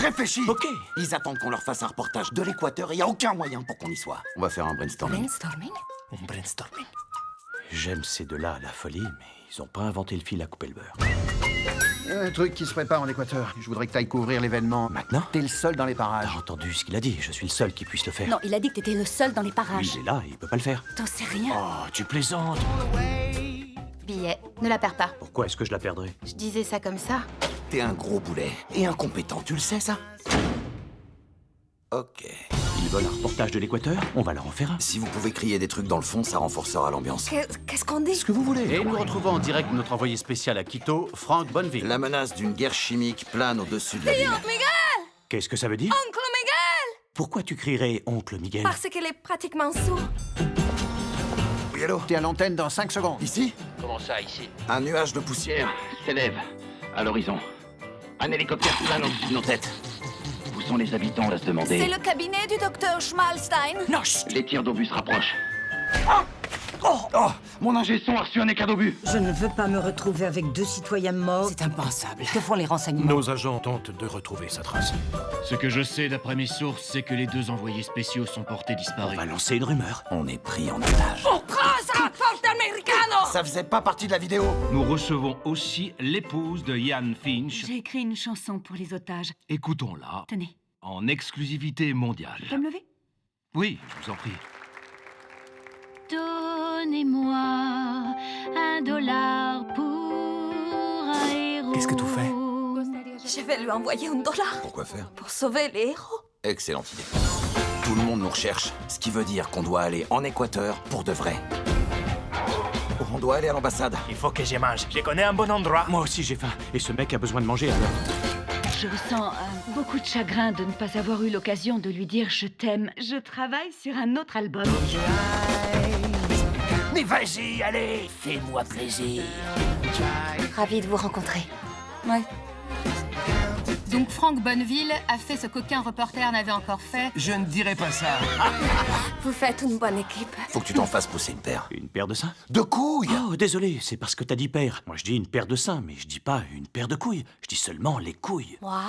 Réfléchis. Ok. Ils attendent qu'on leur fasse un reportage de l'Équateur et il n'y a aucun moyen pour qu'on y soit. On va faire un brainstorming. Brainstorming? On brainstorming. J'aime ces deux-là à la folie, mais ils ont pas inventé le fil à couper le beurre. Il y a un truc qui se prépare en Équateur. Je voudrais que t'ailles couvrir l'événement. Maintenant? T'es le seul dans les parages. T'as entendu ce qu'il a dit? Je suis le seul qui puisse le faire. Non, il a dit que t'étais le seul dans les Lui, parages. il est là, il peut pas le faire. T'en sais rien. Oh, tu plaisantes. Billet, ne la perds pas. Pourquoi est-ce que je la perdrais? Je disais ça comme ça. T'es un gros boulet et incompétent, tu le sais ça? Ok. Ils veulent un reportage de l'Équateur? On va leur en faire un. Si vous pouvez crier des trucs dans le fond, ça renforcera l'ambiance. Qu'est-ce qu'on dit? Ce que vous voulez. Et nous retrouvons en direct notre envoyé spécial à Quito, Franck Bonneville. La menace d'une guerre chimique plane au-dessus de la ville. Qu'est-ce que ça veut dire? Oncle Miguel! Pourquoi tu crierais Oncle Miguel? Parce qu'elle est pratiquement sourde. Oui, allô? T'es à l'antenne dans 5 secondes. Ici? Comment ça, ici? Un nuage de poussière. S'élève à l'horizon. Un hélicoptère plane au-dessus de nos têtes. Où sont les habitants, on va se C'est demander. le cabinet du docteur Schmalstein. Non, chut. Les tirs d'obus se rapprochent. Oh, mon ingé son a reçu un éclat d'obus. Je ne veux pas me retrouver avec 2 citoyens morts. C'est impensable. Que font les renseignements? Nos agents tentent de retrouver sa trace. Ce que je sais d'après mes sources, c'est que les 2 envoyés spéciaux sont portés On disparus. va lancer une rumeur. On est pris en otage. Ça faisait pas partie de la vidéo. Nous recevons aussi l'épouse de Ian Finch. J'ai écrit une chanson pour les otages. Écoutons-la Tenez, en exclusivité mondiale. peux me lever? Oui, je vous en prie. Donnez-moi $1 pour un héros. Qu'est-ce que tu fais? Je vais lui envoyer $1 Pourquoi faire? pour sauver les héros. Excellente idée. Tout le monde nous recherche, ce qui veut dire qu'on doit aller en Équateur pour de vrai. On doit aller à l'ambassade. Il faut que je mange. Je connais un bon endroit. Moi aussi, j'ai faim. Et ce mec a besoin de manger alors. Je ressens beaucoup de chagrin de ne pas avoir eu l'occasion de lui dire je t'aime. Je travaille sur un autre album. Mais vas-y, allez, fais-moi plaisir. Ravi de vous rencontrer. Ouais. Donc Franck Bonneville a fait ce qu'aucun reporter n'avait encore fait. Je ne dirais pas ça. Vous faites une bonne équipe. Faut que tu t'en fasses pousser une paire. Une paire de seins? De couilles! Oh, désolé, c'est parce que t'as dit paire. Moi, je dis une paire de seins, mais je dis pas une paire de couilles. Je dis seulement les couilles. Waouh.